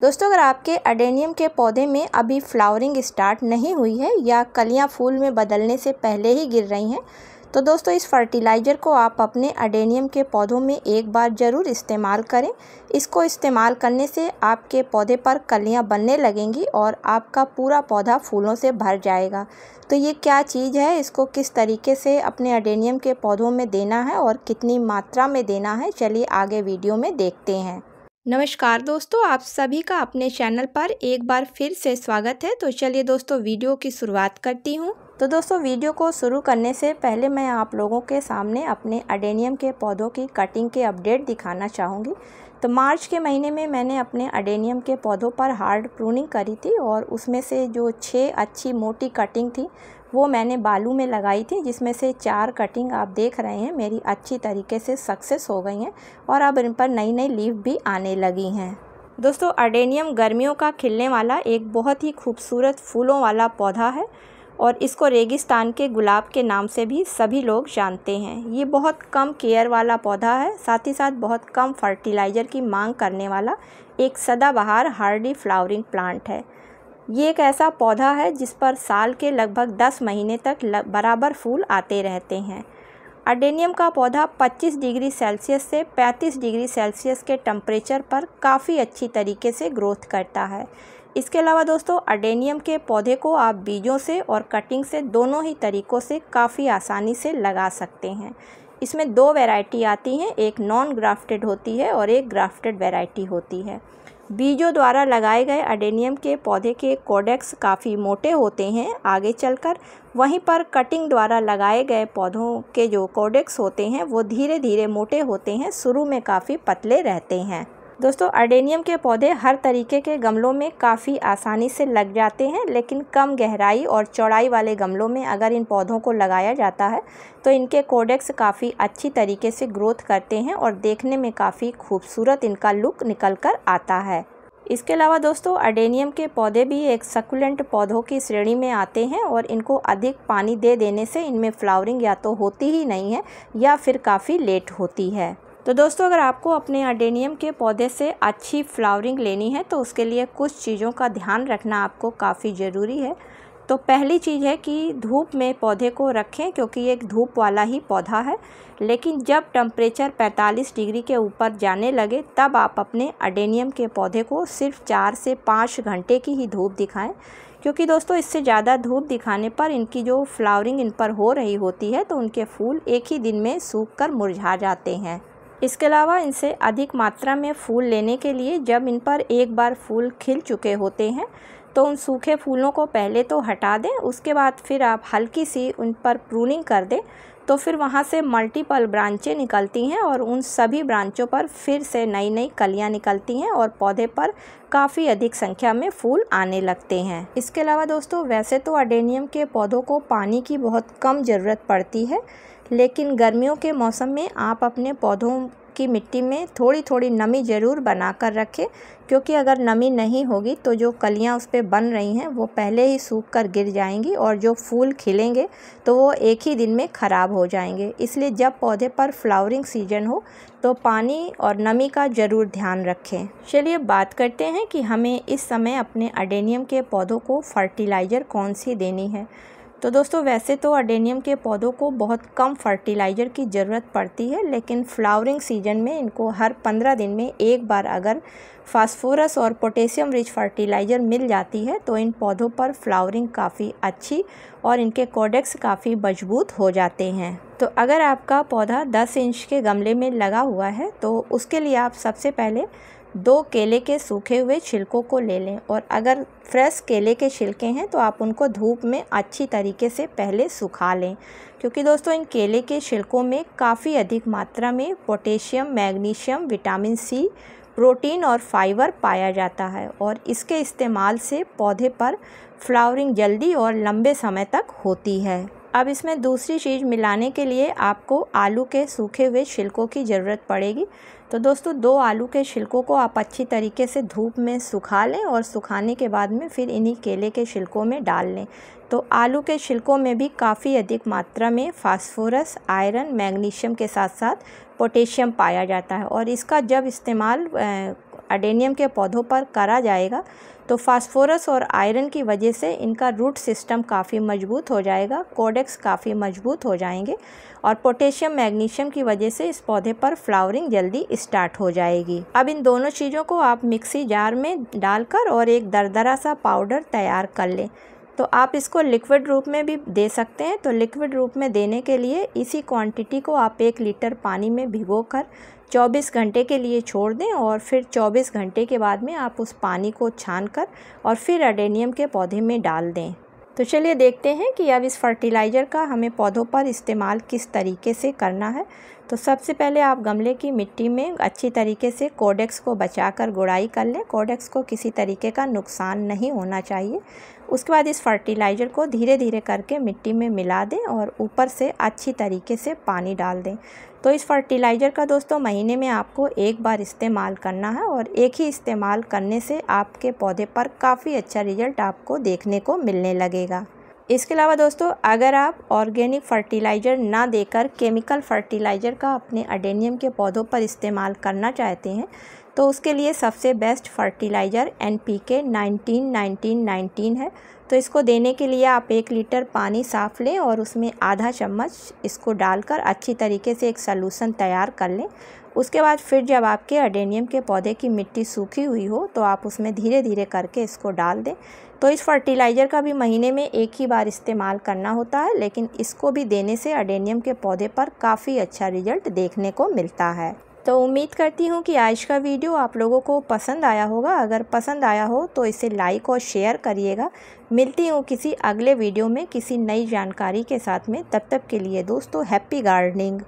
दोस्तों, अगर आपके अडेनियम के पौधे में अभी फ्लावरिंग स्टार्ट नहीं हुई है या कलियां फूल में बदलने से पहले ही गिर रही हैं, तो दोस्तों इस फर्टिलाइज़र को आप अपने अडेनियम के पौधों में एक बार ज़रूर इस्तेमाल करें। इसको इस्तेमाल करने से आपके पौधे पर कलियां बनने लगेंगी और आपका पूरा पौधा फूलों से भर जाएगा। तो ये क्या चीज़ है, इसको किस तरीके से अपने अडेनियम के पौधों में देना है और कितनी मात्रा में देना है, चलिए आगे वीडियो में देखते हैं। नमस्कार दोस्तों, आप सभी का अपने चैनल पर एक बार फिर से स्वागत है। तो चलिए दोस्तों वीडियो की शुरुआत करती हूँ। तो दोस्तों वीडियो को शुरू करने से पहले मैं आप लोगों के सामने अपने अडेनियम के पौधों की कटिंग के अपडेट दिखाना चाहूँगी। तो मार्च के महीने में मैंने अपने अडेनियम के पौधों पर हार्ड प्रूनिंग करी थी और उसमें से जो 6 अच्छी मोटी कटिंग थी वो मैंने बालू में लगाई थी, जिसमें से 4 कटिंग आप देख रहे हैं मेरी अच्छी तरीके से सक्सेस हो गई हैं और अब इन पर नई नई लीफ भी आने लगी हैं। दोस्तों अडेनियम गर्मियों का खिलने वाला एक बहुत ही खूबसूरत फूलों वाला पौधा है और इसको रेगिस्तान के गुलाब के नाम से भी सभी लोग जानते हैं। ये बहुत कम केयर वाला पौधा है, साथ ही साथ बहुत कम फर्टिलाइज़र की मांग करने वाला एक सदाबहार हार्डी फ्लावरिंग प्लांट है। ये एक ऐसा पौधा है जिस पर साल के लगभग 10 महीने तक बराबर फूल आते रहते हैं। अडेनियम का पौधा 25 डिग्री सेल्सियस से 35 डिग्री सेल्सियस के टेम्परेचर पर काफ़ी अच्छी तरीके से ग्रोथ करता है। इसके अलावा दोस्तों अडेनियम के पौधे को आप बीजों से और कटिंग से दोनों ही तरीक़ों से काफ़ी आसानी से लगा सकते हैं। इसमें 2 वैरायटी आती हैं, एक नॉन ग्राफ्टेड होती है और एक ग्राफ्टेड वैरायटी होती है। बीजों द्वारा लगाए गए अडेनियम के पौधे के कोडेक्स काफ़ी मोटे होते हैं आगे चलकर, वहीं पर कटिंग द्वारा लगाए गए पौधों के जो कोडेक्स होते हैं वो धीरे धीरे मोटे होते हैं, शुरू में काफ़ी पतले रहते हैं। दोस्तों अडेनियम के पौधे हर तरीके के गमलों में काफ़ी आसानी से लग जाते हैं, लेकिन कम गहराई और चौड़ाई वाले गमलों में अगर इन पौधों को लगाया जाता है तो इनके कोडेक्स काफ़ी अच्छी तरीके से ग्रोथ करते हैं और देखने में काफ़ी खूबसूरत इनका लुक निकल कर आता है। इसके अलावा दोस्तों अडेनियम के पौधे भी एक सकुलेंट पौधों की श्रेणी में आते हैं और इनको अधिक पानी दे देने से इनमें फ्लावरिंग या तो होती ही नहीं है या फिर काफ़ी लेट होती है। तो दोस्तों अगर आपको अपने अडेनियम के पौधे से अच्छी फ्लावरिंग लेनी है तो उसके लिए कुछ चीज़ों का ध्यान रखना आपको काफ़ी ज़रूरी है। तो पहली चीज़ है कि धूप में पौधे को रखें, क्योंकि ये एक धूप वाला ही पौधा है, लेकिन जब टेम्परेचर 45 डिग्री के ऊपर जाने लगे तब आप अपने अडेनियम के पौधे को सिर्फ 4 से 5 घंटे की ही धूप दिखाएं, क्योंकि दोस्तों इससे ज़्यादा धूप दिखाने पर इनकी जो फ्लावरिंग इन पर हो रही होती है तो उनके फूल एक ही दिन में सूख कर मुरझा जाते हैं। इसके अलावा इनसे अधिक मात्रा में फूल लेने के लिए जब इन पर एक बार फूल खिल चुके होते हैं तो उन सूखे फूलों को पहले तो हटा दें, उसके बाद फिर आप हल्की सी उन पर प्रूनिंग कर दें, तो फिर वहाँ से मल्टीपल ब्रांचें निकलती हैं और उन सभी ब्रांचों पर फिर से नई नई कलियाँ निकलती हैं और पौधे पर काफ़ी अधिक संख्या में फूल आने लगते हैं। इसके अलावा दोस्तों वैसे तो अडेनियम के पौधों को पानी की बहुत कम ज़रूरत पड़ती है, लेकिन गर्मियों के मौसम में आप अपने पौधों की मिट्टी में थोड़ी थोड़ी नमी ज़रूर बना कर रखें, क्योंकि अगर नमी नहीं होगी तो जो कलियां उस पर बन रही हैं वो पहले ही सूख कर गिर जाएंगी और जो फूल खिलेंगे तो वो एक ही दिन में ख़राब हो जाएंगे। इसलिए जब पौधे पर फ्लावरिंग सीजन हो तो पानी और नमी का ज़रूर ध्यान रखें। चलिए बात करते हैं कि हमें इस समय अपने अडेनियम के पौधों को फर्टिलाइज़र कौन सी देनी है। तो दोस्तों वैसे तो अडेनियम के पौधों को बहुत कम फर्टिलाइज़र की ज़रूरत पड़ती है, लेकिन फ्लावरिंग सीजन में इनको हर 15 दिन में एक बार अगर फास्फोरस और पोटेशियम रिच फर्टिलाइज़र मिल जाती है तो इन पौधों पर फ्लावरिंग काफ़ी अच्छी और इनके कोडेक्स काफ़ी मजबूत हो जाते हैं। तो अगर आपका पौधा 10 इंच के गमले में लगा हुआ है तो उसके लिए आप सबसे पहले 2 केले के सूखे हुए छिलकों को ले लें, और अगर फ्रेश केले के छिलके हैं तो आप उनको धूप में अच्छी तरीके से पहले सुखा लें, क्योंकि दोस्तों इन केले के छिलकों में काफ़ी अधिक मात्रा में potassium, magnesium, vitamin C, protein और फाइबर पाया जाता है और इसके इस्तेमाल से पौधे पर फ्लावरिंग जल्दी और लंबे समय तक होती है। अब इसमें दूसरी चीज़ मिलाने के लिए आपको आलू के सूखे हुए छिलकों की ज़रूरत पड़ेगी। तो दोस्तों 2 आलू के छिलकों को आप अच्छी तरीके से धूप में सुखा लें और सुखाने के बाद में फिर इन्हीं केले के छिलकों में डाल लें। तो आलू के छिलकों में भी काफ़ी अधिक मात्रा में फास्फोरस, आयरन, मैग्नीशियम के साथ साथ पोटेशियम पाया जाता है और इसका जब इस्तेमाल अडेनियम के पौधों पर करा जाएगा तो फास्फोरस और आयरन की वजह से इनका रूट सिस्टम काफ़ी मजबूत हो जाएगा, कॉर्डेक्स काफ़ी मजबूत हो जाएंगे और पोटेशियम मैग्नीशियम की वजह से इस पौधे पर फ्लावरिंग जल्दी स्टार्ट हो जाएगी। अब इन दोनों चीज़ों को आप मिक्सी जार में डालकर और एक दरदरा सा पाउडर तैयार कर लें। तो आप इसको लिक्विड रूप में भी दे सकते हैं। तो लिक्विड रूप में देने के लिए इसी क्वांटिटी को आप 1 लीटर पानी में भिगोकर 24 घंटे के लिए छोड़ दें और फिर 24 घंटे के बाद में आप उस पानी को छानकर और फिर अडेनियम के पौधे में डाल दें। तो चलिए देखते हैं कि अब इस फर्टिलाइज़र का हमें पौधों पर इस्तेमाल किस तरीके से करना है। तो सबसे पहले आप गमले की मिट्टी में अच्छी तरीके से कॉर्डेक्स को बचाकर गुड़ाई कर लें। कॉर्डेक्स को किसी तरीके का नुकसान नहीं होना चाहिए। उसके बाद इस फर्टिलाइज़र को धीरे धीरे करके मिट्टी में मिला दें और ऊपर से अच्छी तरीके से पानी डाल दें। तो इस फर्टिलाइज़र का दोस्तों महीने में आपको एक बार इस्तेमाल करना है और एक ही इस्तेमाल करने से आपके पौधे पर काफ़ी अच्छा रिजल्ट आपको देखने को मिलने लगेगा। इसके अलावा दोस्तों अगर आप ऑर्गेनिक फर्टिलाइज़र ना देकर केमिकल फर्टिलाइज़र का अपने अडेनियम के पौधों पर इस्तेमाल करना चाहते हैं तो उसके लिए सबसे बेस्ट फर्टिलाइज़र NPK 19-19-19 है। तो इसको देने के लिए आप 1 लीटर पानी साफ़ लें और उसमें आधा चम्मच इसको डालकर अच्छी तरीके से एक सलूशन तैयार कर लें। उसके बाद फिर जब आपके अडेनियम के पौधे की मिट्टी सूखी हुई हो तो आप उसमें धीरे धीरे करके इसको डाल दें। तो इस फर्टिलाइज़र का भी महीने में एक ही बार इस्तेमाल करना होता है, लेकिन इसको भी देने से अडेनियम के पौधे पर काफ़ी अच्छा रिजल्ट देखने को मिलता है। तो उम्मीद करती हूँ कि आज का वीडियो आप लोगों को पसंद आया होगा। अगर पसंद आया हो तो इसे लाइक और शेयर करिएगा। मिलती हूँ किसी अगले वीडियो में किसी नई जानकारी के साथ में। तब तक के लिए दोस्तों हैप्पी गार्डनिंग।